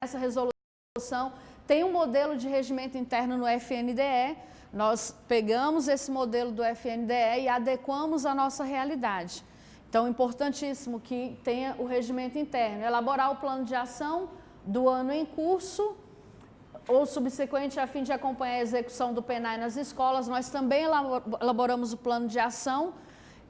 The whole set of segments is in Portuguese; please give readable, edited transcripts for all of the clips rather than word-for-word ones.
essa resolução tem um modelo de regimento interno no FNDE, nós pegamos esse modelo do FNDE e adequamos à nossa realidade. Então, importantíssimo que tenha o regimento interno, elaborar o plano de ação do ano em curso ou subsequente a fim de acompanhar a execução do PNAE nas escolas. Nós também elaboramos o plano de ação,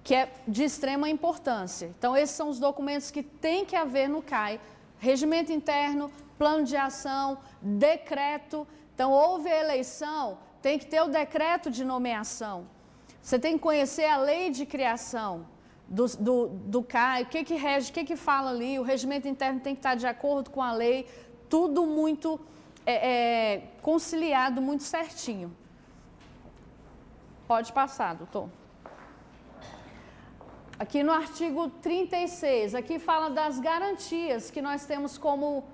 que é de extrema importância. Então, esses são os documentos que tem que haver no CAI: regimento interno, plano de ação, decreto. Então, houve a eleição, tem que ter o decreto de nomeação. Você tem que conhecer a lei de criação do CAI, o que rege, o que fala ali, o regimento interno tem que estar de acordo com a lei, tudo muito conciliado, muito certinho. Pode passar, doutor. Aqui no artigo 36, aqui fala das garantias que nós temos como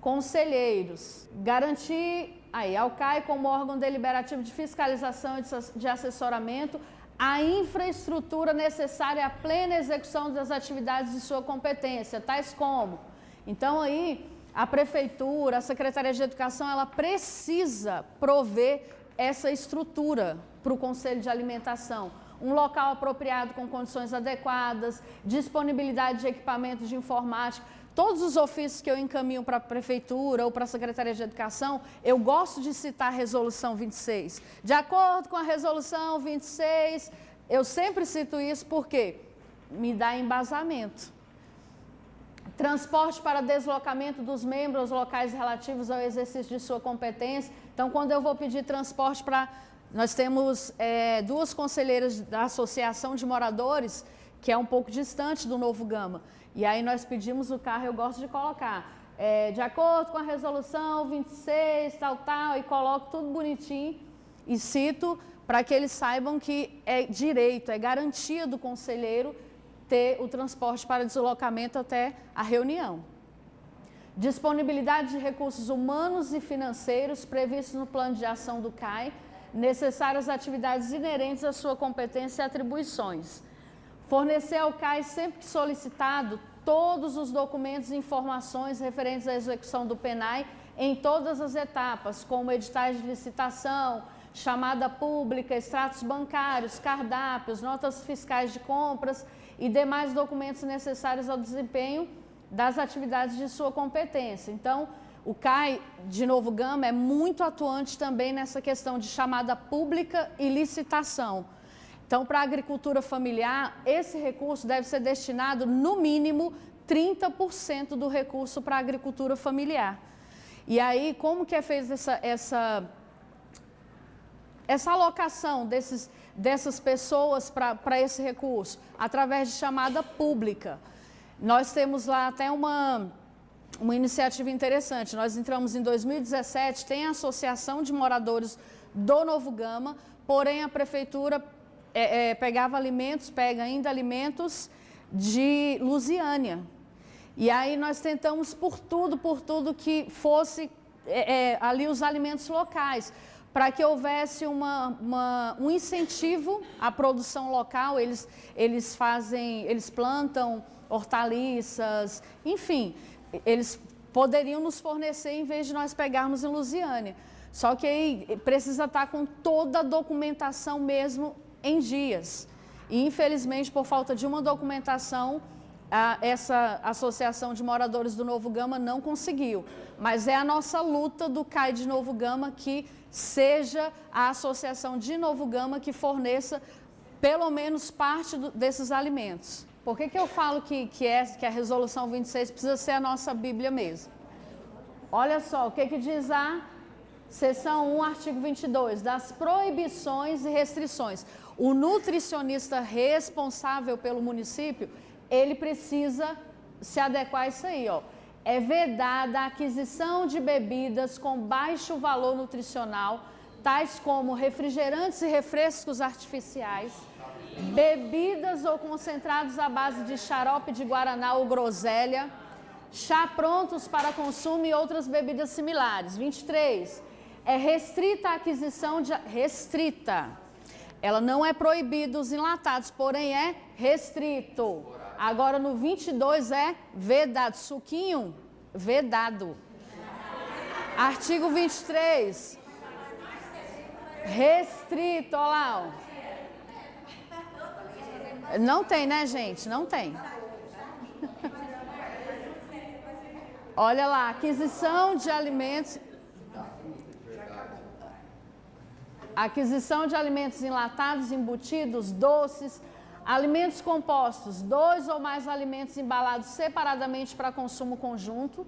conselheiros. Garantir ao CAI como órgão deliberativo de fiscalização e de assessoramento a infraestrutura necessária à plena execução das atividades de sua competência, tais como. Então aí a prefeitura, a Secretaria de Educação, ela precisa prover essa estrutura para o Conselho de Alimentação. Um local apropriado com condições adequadas, disponibilidade de equipamentos de informática. Todos os ofícios que eu encaminho para a Prefeitura ou para a Secretaria de Educação, eu gosto de citar a Resolução 26. De acordo com a Resolução 26, eu sempre cito isso porque me dá embasamento. Transporte para deslocamento dos membros aos locais relativos ao exercício de sua competência. Então, quando eu vou pedir transporte para... Nós temos duas conselheiras da Associação de Moradores, que é um pouco distante do Novo Gama. E aí nós pedimos o carro, eu gosto de colocar, de acordo com a resolução 26, tal, e coloco tudo bonitinho e cito para que eles saibam que é direito, é garantia do conselheiro ter o transporte para deslocamento até a reunião. Disponibilidade de recursos humanos e financeiros previstos no plano de ação do CAI, necessárias atividades inerentes à sua competência e atribuições. Fornecer ao CAI, sempre que solicitado, todos os documentos e informações referentes à execução do PNAE em todas as etapas, como editais de licitação, chamada pública, extratos bancários, cardápios, notas fiscais de compras e demais documentos necessários ao desempenho das atividades de sua competência. Então, o CAI de Novo Gama é muito atuante também nessa questão de chamada pública e licitação. Então, para a agricultura familiar, esse recurso deve ser destinado, no mínimo, 30% do recurso para a agricultura familiar. E aí, como que é feita essa alocação dessas pessoas para esse recurso? Através de chamada pública. Nós temos lá até uma iniciativa interessante. Nós entramos em 2017, tem a Associação de Moradores do Novo Gama, porém a Prefeitura pega ainda alimentos de Lusiânia. E aí nós tentamos por tudo que fosse ali os alimentos locais, para que houvesse um incentivo à produção local. Eles plantam hortaliças, enfim, eles poderiam nos fornecer em vez de nós pegarmos em Lusiânia. Só que aí precisa estar com toda a documentação mesmo em dias. E, infelizmente, por falta de uma documentação, essa Associação de Moradores do Novo Gama não conseguiu. Mas é a nossa luta do CAI de Novo Gama que seja a Associação de Novo Gama que forneça pelo menos parte desses alimentos. Por que eu falo que a Resolução 26 precisa ser a nossa Bíblia mesmo? Olha só, o que diz a seção 1, artigo 22, das proibições e restrições. O nutricionista responsável pelo município, ele precisa se adequar a isso aí, ó. É vedada a aquisição de bebidas com baixo valor nutricional, tais como refrigerantes e refrescos artificiais, bebidas ou concentrados à base de xarope de guaraná ou groselha, chá prontos para consumo e outras bebidas similares. 23. É restrita a aquisição de... Restrita. Ela não é proibida os enlatados, porém é restrito. Agora no 22 é vedado. Suquinho, vedado. Artigo 23. Restrito, olha lá. Ó. Não tem, né, gente? Não tem. Olha lá, aquisição de alimentos. Aquisição de alimentos enlatados, embutidos, doces, alimentos compostos, 2 ou mais alimentos embalados separadamente para consumo conjunto,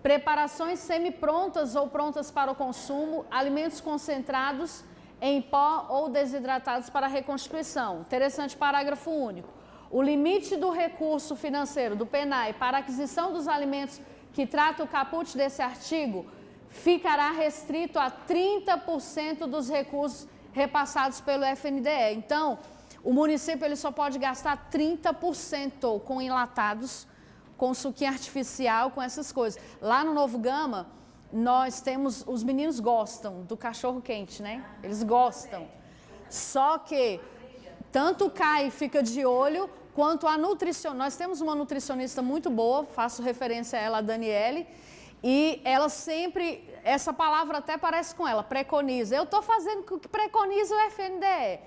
preparações semi-prontas ou prontas para o consumo, alimentos concentrados em pó ou desidratados para reconstituição. Interessante parágrafo único. O limite do recurso financeiro do PNAE para aquisição dos alimentos que trata o caput desse artigo ficará restrito a 30% dos recursos repassados pelo FNDE. Então, o município ele só pode gastar 30% com enlatados, com suquinho artificial, com essas coisas. Lá no Novo Gama, nós temos, os meninos gostam do cachorro quente, né? Eles gostam. Só que tanto o CAI fica de olho, quanto a nutricionista. Nós temos uma nutricionista muito boa, faço referência a ela, a Daniele, e ela sempre, essa palavra até parece com ela, preconiza. Eu estou fazendo o que preconiza o FNDE.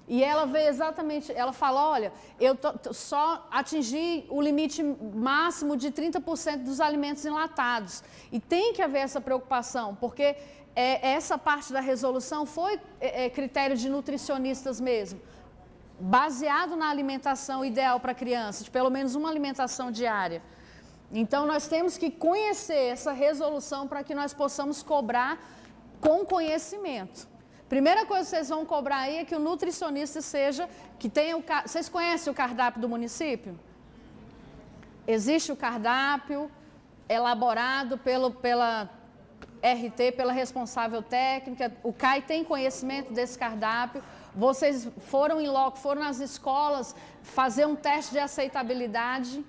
E ela vê exatamente, ela fala, olha, eu só atingi o limite máximo de 30% dos alimentos enlatados. E tem que haver essa preocupação, porque essa parte da resolução foi critério de nutricionistas mesmo, baseado na alimentação ideal para crianças, de pelo menos uma alimentação diária. Então, nós temos que conhecer essa resolução para que nós possamos cobrar com conhecimento. Primeira coisa que vocês vão cobrar aí é que o nutricionista seja, que tenha o... Vocês conhecem o cardápio do município? Existe o cardápio elaborado pela RT, pela responsável técnica. O CAI tem conhecimento desse cardápio. Vocês foram em loco, foram nas escolas fazer um teste de aceitabilidade,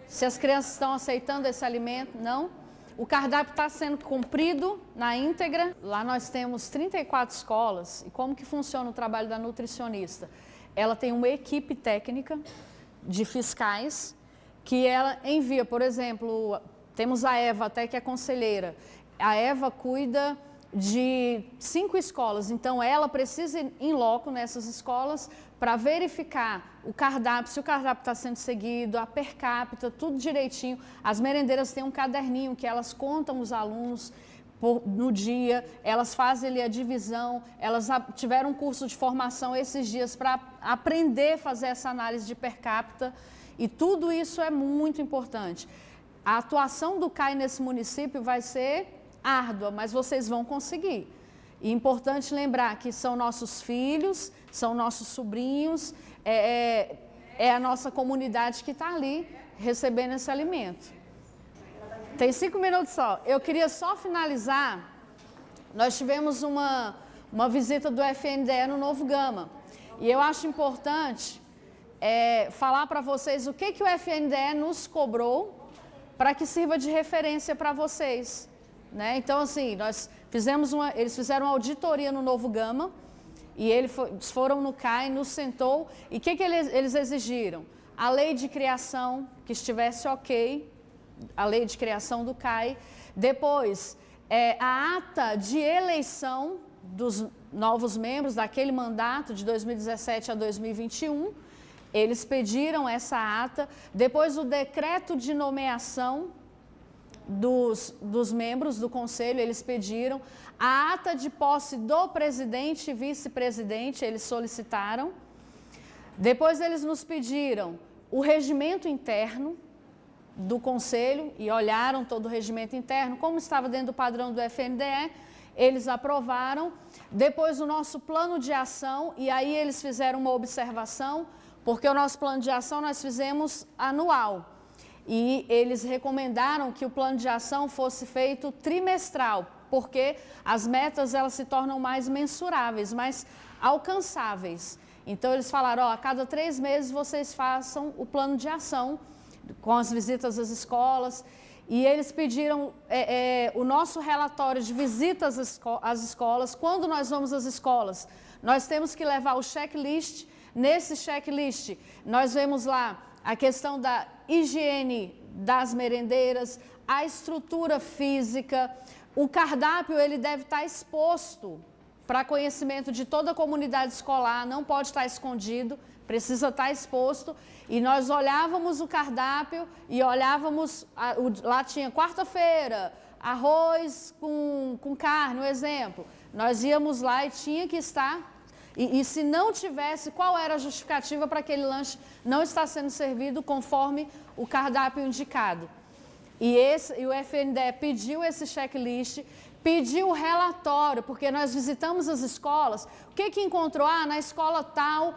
se as crianças estão aceitando esse alimento, não? O cardápio está sendo cumprido na íntegra. Lá nós temos 34 escolas. E como que funciona o trabalho da nutricionista? Ela tem uma equipe técnica de fiscais que ela envia, por exemplo, temos a Eva até que é conselheira. A Eva cuida de 5 escolas, então ela precisa ir em loco nessas escolas para verificar o cardápio, se o cardápio está sendo seguido, a per capita, tudo direitinho. As merendeiras têm um caderninho que elas contam os alunos no dia, elas fazem ali a divisão, elas tiveram um curso de formação esses dias para aprender a fazer essa análise de per capita, e tudo isso é muito importante. A atuação do CAI nesse município vai ser árdua, mas vocês vão conseguir. E é importante lembrar que são nossos filhos, são nossos sobrinhos, é a nossa comunidade que está ali recebendo esse alimento. Tem 5 minutos só. Eu queria só finalizar, nós tivemos uma visita do FNDE no Novo Gama. E eu acho importante falar para vocês o que o FNDE nos cobrou para que sirva de referência para vocês. Né? Então, assim, eles fizeram uma auditoria no Novo Gama e eles foram no CAI, nos sentou, e o que eles exigiram? A lei de criação, que estivesse ok, a lei de criação do CAI. Depois, a ata de eleição dos novos membros daquele mandato de 2017 a 2021, eles pediram essa ata. Depois, o decreto de nomeação dos membros do conselho, eles pediram. A ata de posse do presidente e vice-presidente, eles solicitaram. Depois eles nos pediram o regimento interno do conselho e olharam todo o regimento interno, como estava dentro do padrão do FNDE, eles aprovaram. Depois o nosso plano de ação, e aí eles fizeram uma observação, porque o nosso plano de ação nós fizemos anual. E eles recomendaram que o plano de ação fosse feito trimestral, porque as metas elas se tornam mais mensuráveis, mais alcançáveis. Então eles falaram, a cada 3 meses vocês façam o plano de ação, com as visitas às escolas. E eles pediram o nosso relatório de visitas às escolas. Quando nós vamos às escolas, nós temos que levar o checklist. Nesse checklist, nós vemos lá a questão da higiene das merendeiras, a estrutura física, O cardápio ele deve estar exposto para conhecimento de toda a comunidade escolar, não pode estar escondido, precisa estar exposto. E nós olhávamos o cardápio e olhávamos, lá tinha quarta-feira, arroz com carne, um exemplo. Nós íamos lá e tinha que estar, e se não tivesse, qual era a justificativa para aquele lanche não estar sendo servido conforme o cardápio indicado. E o FNDE pediu esse checklist, pediu o relatório, porque nós visitamos as escolas. O que encontrou? Na escola tal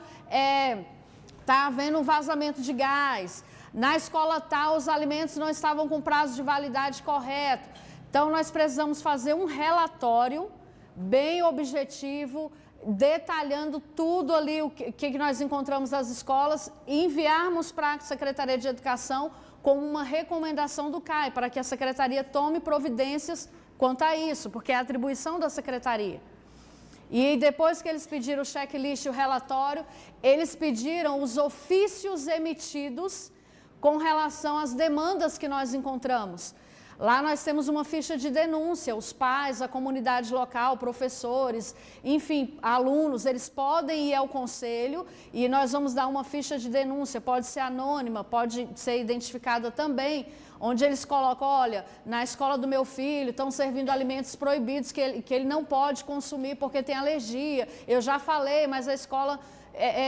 está havendo um vazamento de gás. Na escola tal, os alimentos não estavam com prazo de validade correto. Então, nós precisamos fazer um relatório bem objetivo, detalhando tudo ali, o que nós encontramos nas escolas, e enviarmos para a Secretaria de Educação com uma recomendação do CAI, para que a Secretaria tome providências quanto a isso, porque é a atribuição da Secretaria. E depois que eles pediram o checklist e o relatório, eles pediram os ofícios emitidos com relação às demandas que nós encontramos. Lá nós temos uma ficha de denúncia, os pais, a comunidade local, professores, enfim, alunos, eles podem ir ao conselho e nós vamos dar uma ficha de denúncia, pode ser anônima, pode ser identificada também, onde eles colocam, olha, na escola do meu filho estão servindo alimentos proibidos que ele não pode consumir porque tem alergia, eu já falei, mas a escola,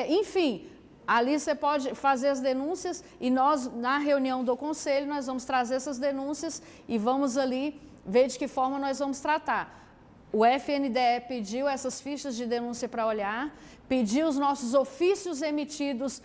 enfim... Ali você pode fazer as denúncias e nós, na reunião do conselho, nós vamos trazer essas denúncias e vamos ali ver de que forma nós vamos tratar. O FNDE pediu essas fichas de denúncia para olhar, pediu os nossos ofícios emitidos,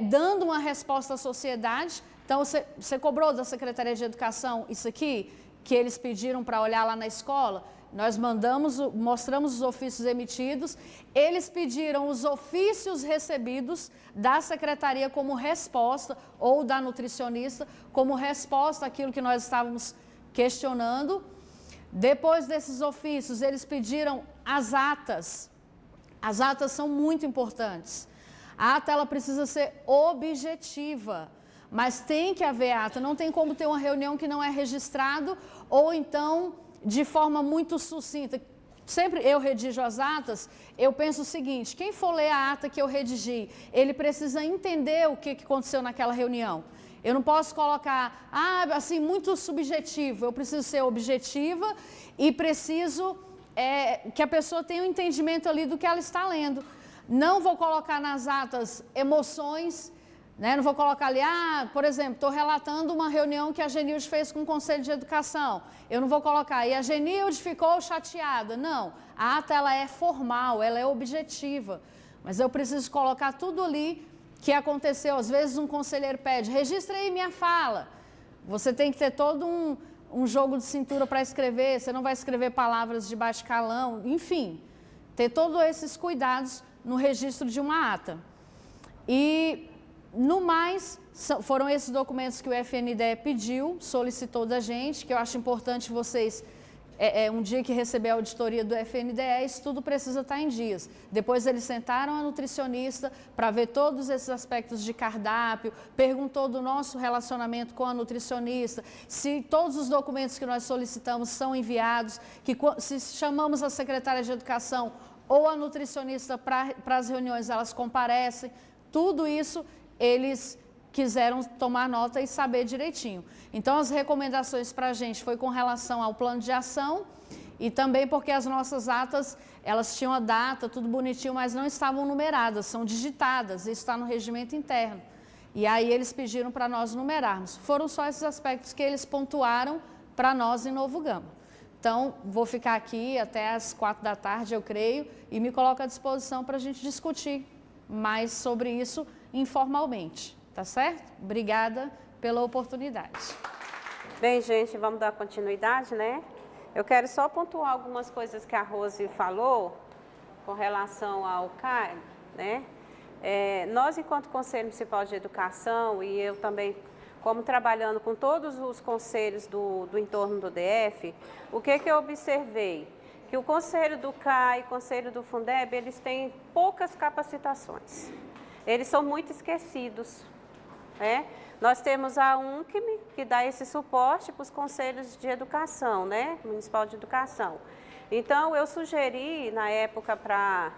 dando uma resposta à sociedade. Então, você cobrou da Secretaria de Educação isso aqui, que eles pediram para olhar lá na escola? Nós mostramos os ofícios emitidos, eles pediram os ofícios recebidos da secretaria como resposta, ou da nutricionista, como resposta àquilo que nós estávamos questionando. Depois desses ofícios, eles pediram as atas. As atas são muito importantes. A ata ela precisa ser objetiva, mas tem que haver ata, não tem como ter uma reunião que não é registrado, ou então... de forma muito sucinta. Sempre eu redijo as atas, eu penso o seguinte, quem for ler a ata que eu redigi, ele precisa entender o que aconteceu naquela reunião. Eu não posso colocar, assim, muito subjetivo, eu preciso ser objetiva e preciso que a pessoa tenha um entendimento ali do que ela está lendo. Não vou colocar nas atas emoções, né? Não vou colocar ali, por exemplo, estou relatando uma reunião que a Genilde fez com o Conselho de Educação. Eu não vou colocar, e a Genilde ficou chateada. Não, a ata ela é formal, ela é objetiva. Mas eu preciso colocar tudo ali que aconteceu. Às vezes um conselheiro pede, registra aí minha fala. Você tem que ter todo um jogo de cintura para escrever, você não vai escrever palavras de baixo calão, enfim. Ter todos esses cuidados no registro de uma ata. E... no mais, foram esses documentos que o FNDE pediu, solicitou da gente, que eu acho importante vocês, um dia que receber a auditoria do FNDE, isso tudo precisa estar em dias. Depois eles sentaram a nutricionista para ver todos esses aspectos de cardápio, perguntou do nosso relacionamento com a nutricionista, se todos os documentos que nós solicitamos são enviados, que se chamamos a secretária de Educação ou a nutricionista para as reuniões, elas comparecem, tudo isso... eles quiseram tomar nota e saber direitinho. Então, as recomendações para a gente foi com relação ao plano de ação e também porque as nossas atas, elas tinham a data, tudo bonitinho, mas não estavam numeradas, são digitadas, isso está no regimento interno. E aí eles pediram para nós numerarmos. Foram só esses aspectos que eles pontuaram para nós em Novo Gama. Então, vou ficar aqui até às 4 da tarde, eu creio, e me coloco à disposição para a gente discutir mais sobre isso informalmente, tá certo? Obrigada pela oportunidade. Bem, gente, vamos dar continuidade, né? Eu quero só pontuar algumas coisas que a Rose falou com relação ao CAI, né? Nós, enquanto Conselho Municipal de Educação, e eu também, como trabalhando com todos os conselhos do entorno do DF, o que eu observei? Que o Conselho do CAI, o Conselho do Fundeb, eles têm poucas capacitações. Eles são muito esquecidos. né? Nós temos a UNCM, que dá esse suporte para os conselhos de educação, né? Municipal de Educação. Então, eu sugeri, na época, para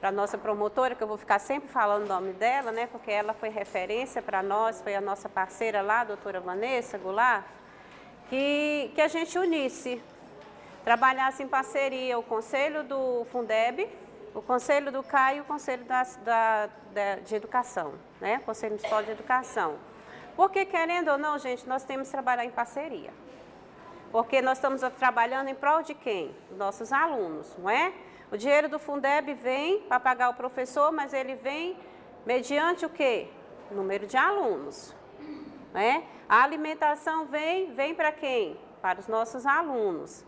a nossa promotora, que eu vou ficar sempre falando o nome dela, né? Porque ela foi referência para nós, foi a nossa parceira lá, a doutora Vanessa Goulart, que a gente unisse, trabalhasse em parceria o Conselho do Fundeb, o Conselho do CAI e o Conselho de Educação, né? Conselho Municipal de Educação. Porque, querendo ou não, gente, nós temos que trabalhar em parceria. Porque nós estamos trabalhando em prol de quem? Dos nossos alunos, não é? O dinheiro do Fundeb vem para pagar o professor, mas ele vem mediante o quê? Número de alunos, não é? A alimentação vem para quem? Para os nossos alunos.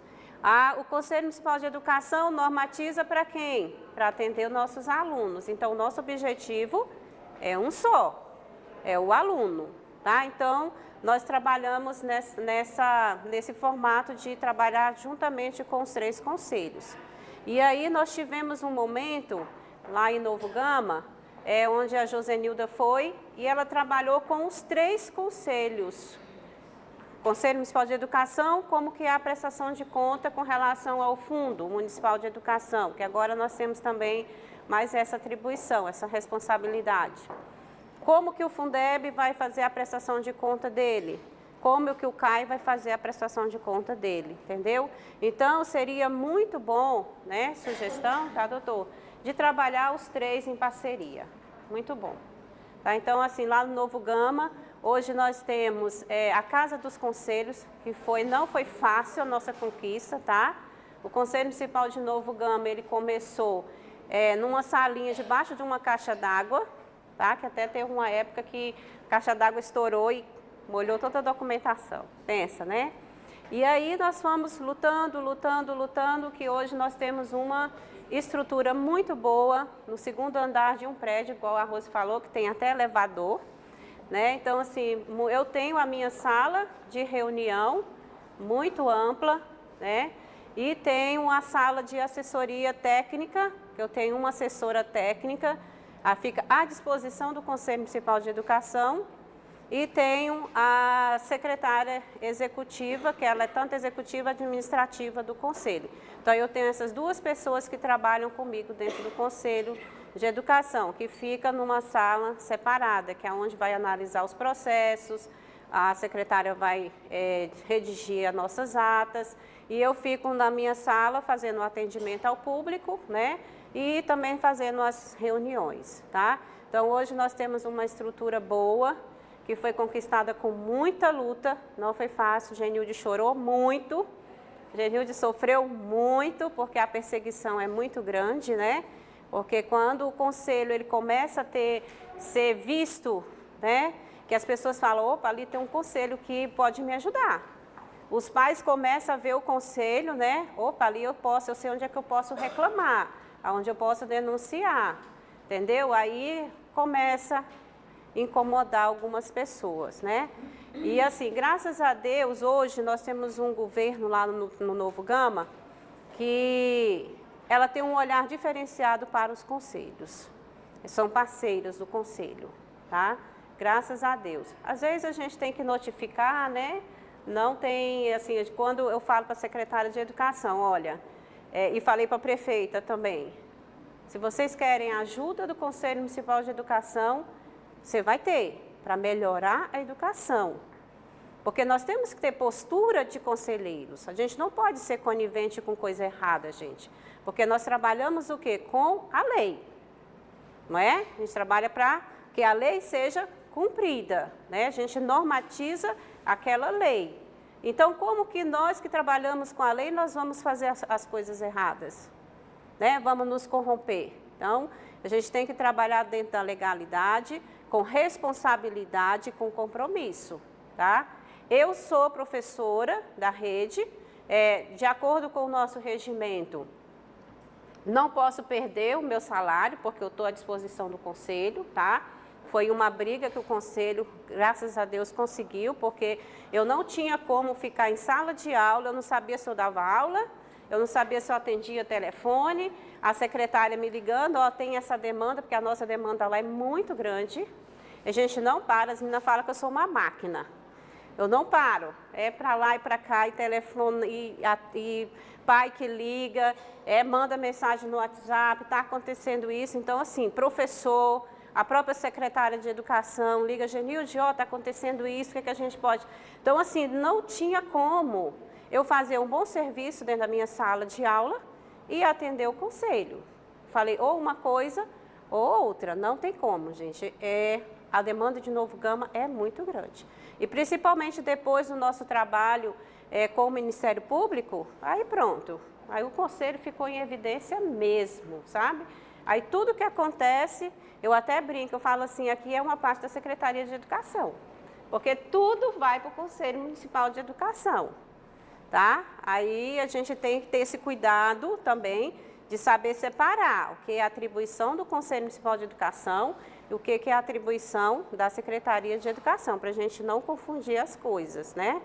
O Conselho Municipal de Educação normatiza para quem? Para atender os nossos alunos. Então, o nosso objetivo é um só, é o aluno. Tá? Então, nós trabalhamos nesse formato de trabalhar juntamente com os 3 conselhos. E aí nós tivemos um momento lá em Novo Gama, onde a Josenilda foi, e ela trabalhou com os 3 conselhos. Conselho Municipal de Educação, como que é a prestação de conta com relação ao Fundo Municipal de Educação, que agora nós temos também mais essa atribuição, essa responsabilidade. Como que o Fundeb vai fazer a prestação de conta dele? Como que o CAI vai fazer a prestação de conta dele, entendeu? Então, seria muito bom, né, sugestão, tá, doutor, de trabalhar os 3 em parceria. Muito bom. Tá? Então, assim, lá no Novo Gama, hoje nós temos a Casa dos Conselhos, que não foi fácil a nossa conquista, tá? O Conselho Municipal de Novo Gama, ele começou numa salinha debaixo de uma caixa d'água, tá? Que até teve uma época que a caixa d'água estourou e molhou toda a documentação. Pensa, né? E aí nós fomos lutando, que hoje nós temos uma estrutura muito boa no 2º andar de um prédio, igual a Rose falou, que tem até elevador, né? Então, assim, eu tenho a minha sala de reunião muito ampla, né? E tenho a sala de assessoria técnica, que eu tenho uma assessora técnica, fica à disposição do Conselho Municipal de Educação, e tenho a secretária executiva, que ela é tanto executiva administrativa do Conselho. Então, eu tenho essas 2 pessoas que trabalham comigo dentro do Conselho de Educação, que fica numa sala separada, que é onde vai analisar os processos, a secretária vai redigir as nossas atas, e eu fico na minha sala fazendo o atendimento ao público, né? E também fazendo as reuniões, tá? Então, hoje nós temos uma estrutura boa, que foi conquistada com muita luta, não foi fácil, Genilde chorou muito, Genilde sofreu muito, porque a perseguição é muito grande, né? Porque quando o conselho ele começa a ser visto, né? Que as pessoas falam, opa, ali tem um conselho que pode me ajudar. Os pais começam a ver o conselho, né? Opa, ali eu sei onde é que eu posso reclamar, aonde eu posso denunciar, entendeu? Aí começa a incomodar algumas pessoas, né? E assim, graças a Deus, hoje nós temos um governo lá no Novo Gama que ela tem um olhar diferenciado para os conselhos. São parceiros do conselho, tá? Graças a Deus. Às vezes a gente tem que notificar, né? Não tem, assim, quando eu falo para a secretária de Educação, olha, e falei para a prefeita também, se vocês querem a ajuda do Conselho Municipal de Educação, você vai ter, para melhorar a educação. Porque nós temos que ter postura de conselheiros. A gente não pode ser conivente com coisa errada, gente. Porque nós trabalhamos o quê? Com a lei. Não é? A gente trabalha para que a lei seja cumprida, né? A gente normatiza aquela lei. Então, como que nós que trabalhamos com a lei, nós vamos fazer as coisas erradas? Né? Vamos nos corromper. Então, a gente tem que trabalhar dentro da legalidade, com responsabilidade, com compromisso, tá? Eu sou professora da rede, de acordo com o nosso regimento, não posso perder o meu salário, porque eu estou à disposição do conselho, tá? Foi uma briga que o conselho, graças a Deus, conseguiu, porque eu não tinha como ficar em sala de aula, eu não sabia se eu dava aula, eu não sabia se eu atendia telefone, a secretária me ligando, ó, tem essa demanda, porque a nossa demanda lá é muito grande. a gente não para, as meninas falam que eu sou uma máquina. Eu não paro, é para lá e para cá, e telefone, e pai que liga, manda mensagem no WhatsApp, está acontecendo isso. Então, assim, professor, a própria secretária de educação liga, Genilde, está acontecendo isso, o que a gente pode... Então, assim, não tinha como eu fazer um bom serviço dentro da minha sala de aula e atender o conselho. Falei ou uma coisa ou outra, não tem como, gente. A demanda de Novo Gama é muito grande. E principalmente depois do nosso trabalho com o Ministério Público, aí pronto. Aí o conselho ficou em evidência mesmo, sabe? Aí tudo que acontece, eu até brinco, eu falo assim, aqui é uma parte da Secretaria de Educação. Porque tudo vai para o Conselho Municipal de Educação, tá? Aí a gente tem que ter esse cuidado também de saber separar o que é a atribuição do Conselho Municipal de Educação e o que é a atribuição da Secretaria de Educação, para a gente não confundir as coisas, né?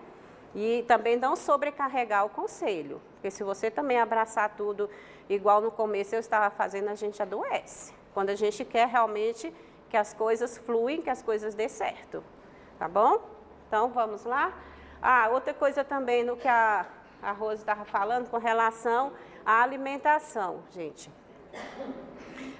E também não sobrecarregar o Conselho, porque se você também abraçar tudo igual no começo eu estava fazendo, a gente adoece. Quando a gente quer realmente que as coisas fluem, que as coisas dê certo, tá bom? Então, vamos lá. Outra coisa também no que a Rose estava falando com relação à alimentação, gente,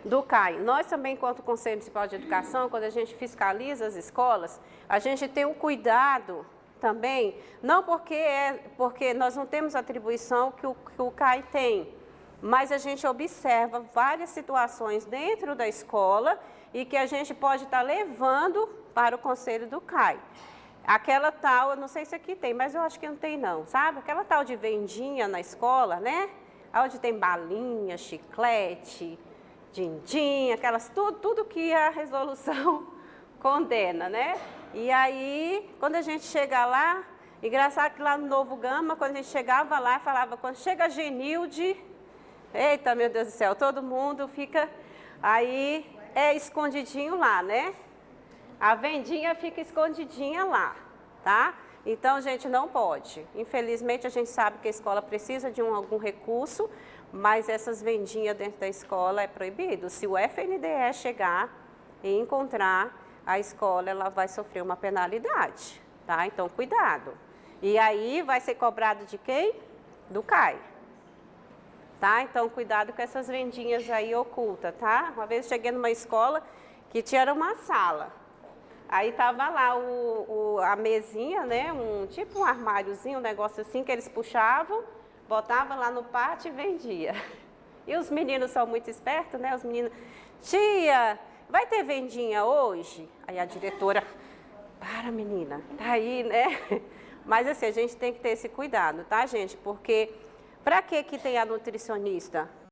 do CAI. Nós também, enquanto Conselho Municipal de Educação, quando a gente fiscaliza as escolas, a gente tem um cuidado também, não porque nós não temos a atribuição que o CAI tem, mas a gente observa várias situações dentro da escola e que a gente pode estar levando para o Conselho do CAI. Aquela tal, eu não sei se aqui tem, mas eu acho que não tem não, sabe? Aquela tal de vendinha na escola, né? Onde tem balinha, chiclete, din-din, aquelas, tudo que a resolução condena, né? E aí, quando a gente chega lá, engraçado que lá no Novo Gama, quando a gente chegava lá, falava, quando chega Genilde, eita, meu Deus do céu, todo mundo fica, aí escondidinho lá, né? A vendinha fica escondidinha lá, tá? Então, gente, não pode. Infelizmente, a gente sabe que a escola precisa de algum recurso, mas essas vendinhas dentro da escola é proibido. Se o FNDE chegar e encontrar a escola, ela vai sofrer uma penalidade, tá? Então, cuidado. E aí, vai ser cobrado de quem? Do CAI. Tá? Então, cuidado com essas vendinhas aí ocultas, tá? Uma vez eu cheguei numa escola que tinha uma sala. Aí tava lá a mesinha, né? Tipo um armáriozinho, um negócio assim, que eles puxavam, botavam lá no pátio e vendia. E os meninos são muito espertos, né? Os meninos, tia, vai ter vendinha hoje? Aí a diretora, para menina, tá aí, né? Mas assim, a gente tem que ter esse cuidado, tá, gente? Porque, para que tem a nutricionista?